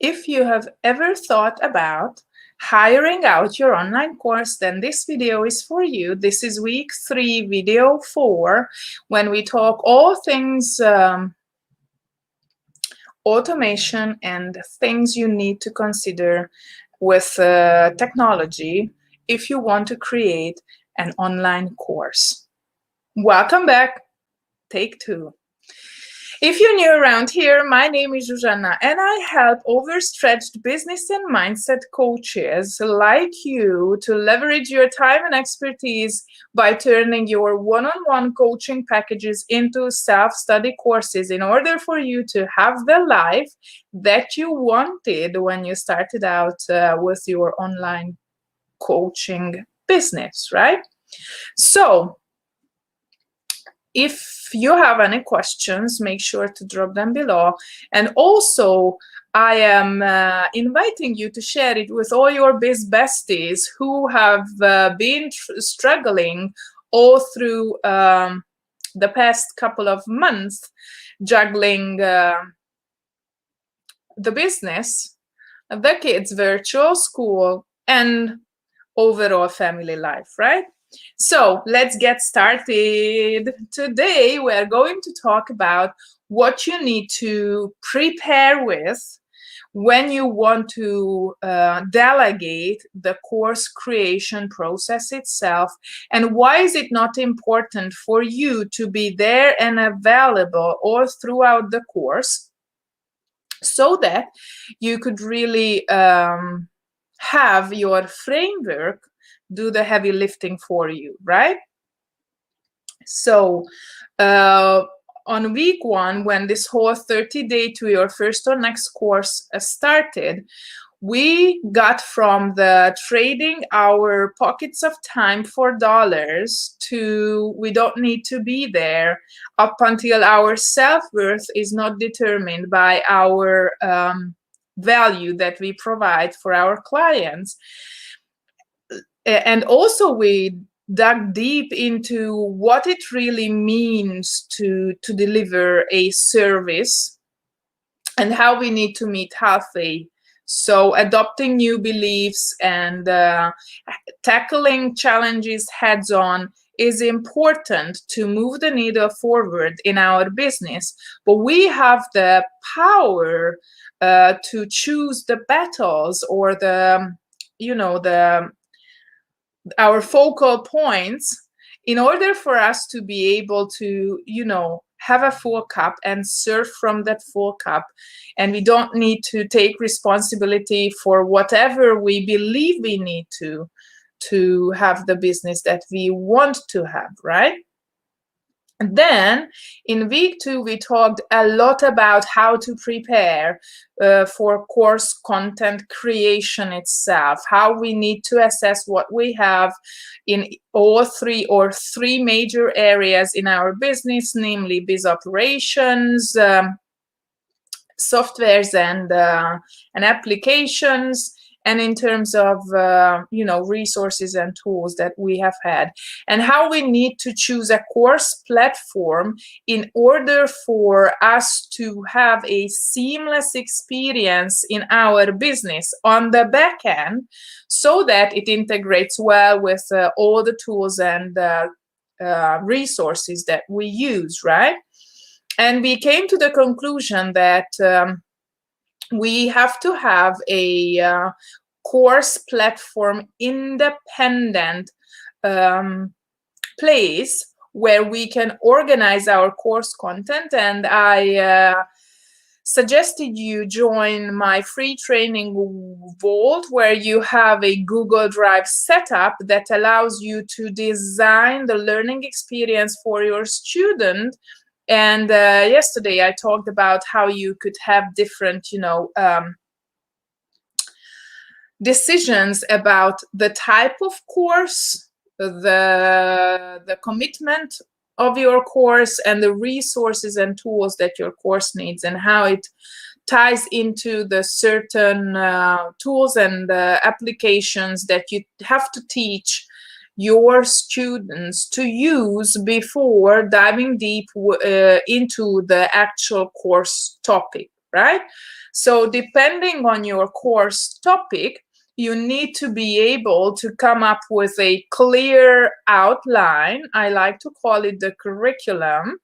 If you have ever thought about hiring out your online course, then this video is for you. This is week 3, video 4, when we talk all things automation and things you need to consider with technology if you want to create an online course. Welcome back. Take 2. If you're new around here, my name is Zsuzsanna, and I help overstretched business and mindset coaches like you to leverage your time and expertise by turning your one-on-one coaching packages into self-study courses in order for you to have the life that you wanted when you started out with your online coaching business, right? So, if you have any questions, make sure to drop them below. And also, I am inviting you to share it with all your biz besties who have been struggling all through the past couple of months, juggling the business, the kids' virtual school, and overall family life, right? So let's get started. Today, we're going to talk about what you need to prepare with when you want to delegate the course creation process itself, and why is it not important for you to be there and available all throughout the course so that you could really have your framework do the heavy lifting for you, right? So on week 1, when this whole 30-day to your first or next course started, we got from the trading our pockets of time for dollars to we don't need to be there up until our self-worth is not determined by our value that we provide for our clients. And also we dug deep into what it really means to deliver a service and how we need to meet halfway. So adopting new beliefs and tackling challenges heads on is important to move the needle forward in our business. But we have the power to choose the battles or our focal points in order for us to be able to, have a full cup and serve from that full cup. And we don't need to take responsibility for whatever we believe we need to have the business that we want to have, right? And then in week 2, we talked a lot about how to prepare for course content creation itself, how we need to assess what we have in all three major areas in our business, namely biz operations, softwares and applications, and in terms of resources and tools that we have had, and how we need to choose a course platform in order for us to have a seamless experience in our business on the back end, so that it integrates well with all the tools and resources that we use, right? And we came to the conclusion that we have to have a course platform independent place where we can organize our course content. And I suggested you join my free training vault, where you have a Google Drive setup that allows you to design the learning experience for your student. And yesterday I talked about how you could have different, decisions about the type of course, the commitment of your course, and the resources and tools that your course needs, and how it ties into the certain tools and applications that you have to teach your students to use before diving deep into the actual course topic, right? So depending on your course topic, you need to be able to come up with a clear outline. I like to call it the curriculum,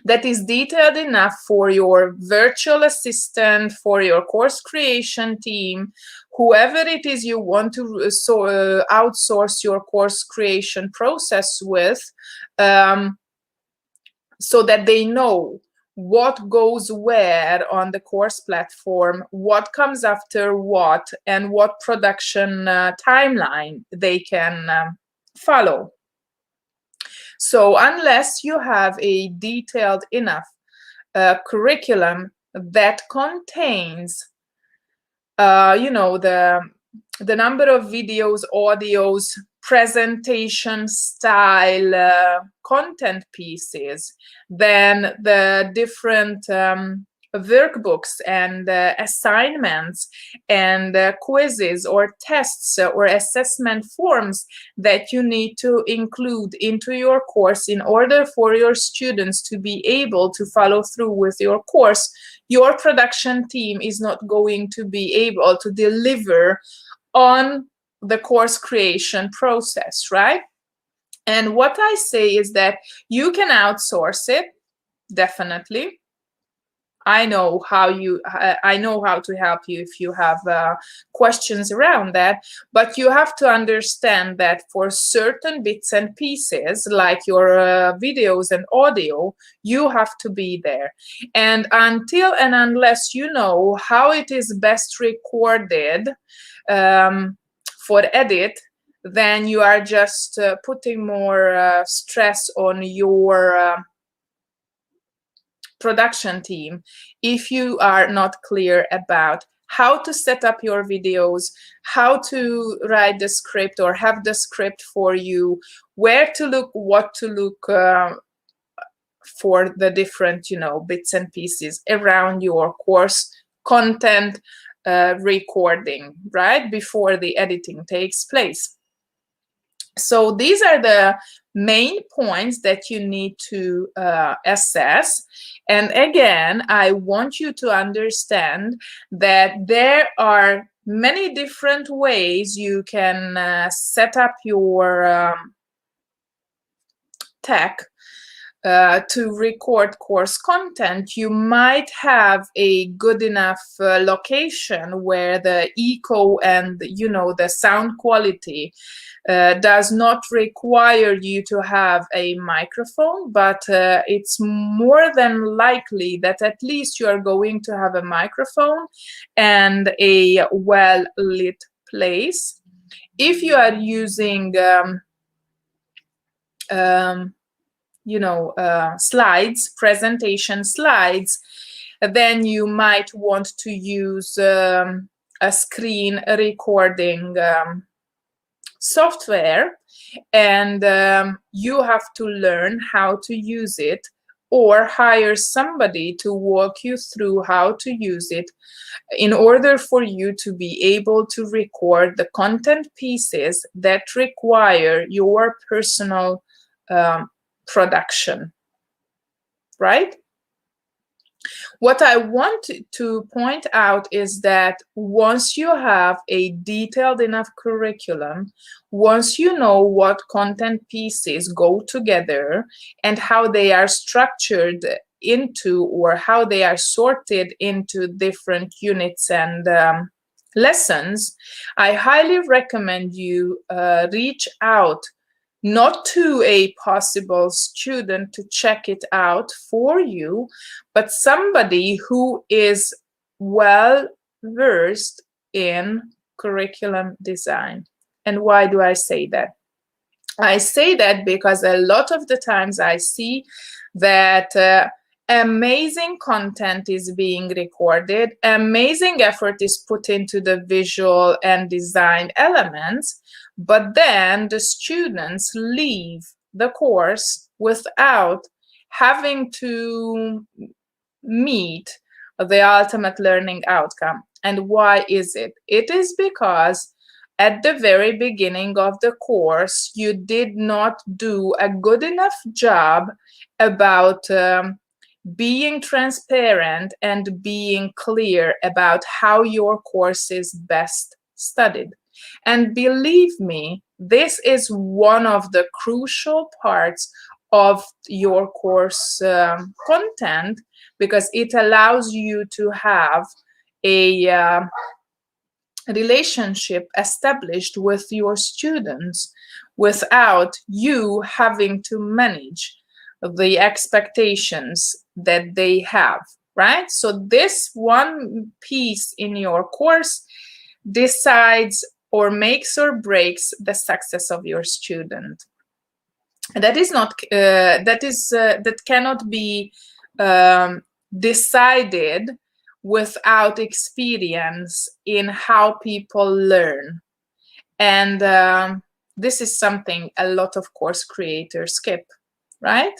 that is detailed enough for your virtual assistant, for your course creation team, whoever it is you want to outsource your course creation process with, so that they know what goes where on the course platform, what comes after what, and what production timeline they can follow. So unless you have a detailed enough curriculum that contains, the number of videos, audios, presentation style, content pieces, then the different workbooks and assignments and quizzes or tests or assessment forms that you need to include into your course in order for your students to be able to follow through with your course, your production team is not going to be able to deliver on the course creation process, right? And what I say is that you can outsource it, definitely. I know how to help you if you have questions around that, but you have to understand that for certain bits and pieces, like your videos and audio, you have to be there. And until and unless you know how it is best recorded for edit, then you are just putting more stress on your production team if you are not clear about how to set up your videos, how to write the script or have the script for you, where to look, what to look for the different, bits and pieces around your course content recording, right, before the editing takes place. So these are the main points that you need to assess. And again, I want you to understand that there are many different ways you can set up your tech to record course content. You might have a good enough location where the echo and the sound quality does not require you to have a microphone, but it's more than likely that at least you are going to have a microphone and a well-lit place. If you are using slides, presentation slides, then you might want to use a screen recording software, and you have to learn how to use it or hire somebody to walk you through how to use it in order for you to be able to record the content pieces that require your personal production, right? What I want to point out is that once you have a detailed enough curriculum, once you know what content pieces go together and how they are structured into, or how they are sorted into different units and lessons, I highly recommend you reach out not to a possible student to check it out for you, but somebody who is well versed in curriculum design. And why do I say that? I say that because a lot of the times I see that amazing content is being recorded, amazing effort is put into the visual and design elements, but then the students leave the course without having to meet the ultimate learning outcome. And why is it? It is because at the very beginning of the course, you did not do a good enough job about being transparent and being clear about how your course is best studied. And believe me, this is one of the crucial parts of your course content, because it allows you to have a relationship established with your students without you having to manage the expectations that they have, right? So this one piece in your course decides or makes or breaks the success of your student. That is not that cannot be decided without experience in how people learn. And this is something a lot of course creators skip, right?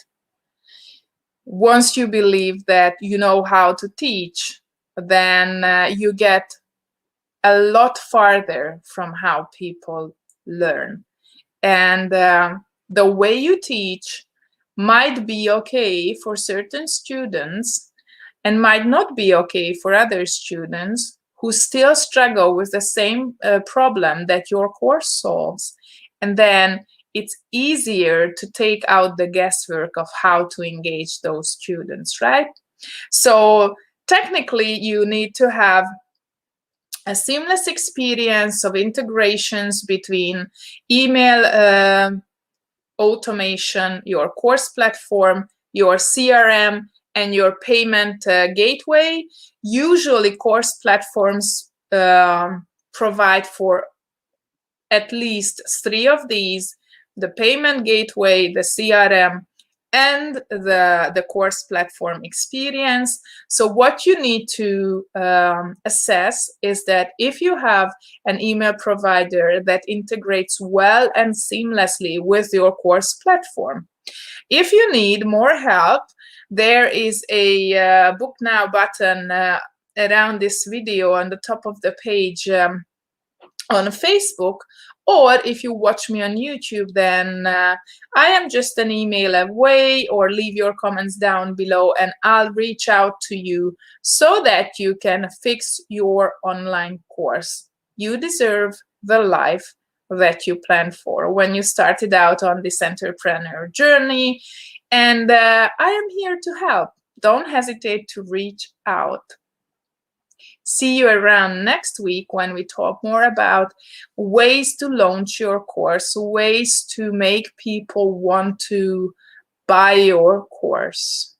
Once you believe that you know how to teach, then you get a lot farther from how people learn. And the way you teach might be okay for certain students and might not be okay for other students who still struggle with the same problem that your course solves. And then it's easier to take out the guesswork of how to engage those students, right? So technically, you need to have a seamless experience of integrations between email automation, your course platform, your CRM, and your payment gateway. Usually, course platforms provide for at least 3 of these: the payment gateway, the CRM, and the course platform experience. So what you need to assess is that if you have an email provider that integrates well and seamlessly with your course platform. If you need more help, there is a book now button around this video on the top of the page on Facebook. Or if you watch me on YouTube, then I am just an email away, or leave your comments down below and I'll reach out to you so that you can fix your online course. You deserve the life that you planned for when you started out on this entrepreneur journey. And I am here to help. Don't hesitate to reach out. See you around next week when we talk more about ways to launch your course, ways to make people want to buy your course.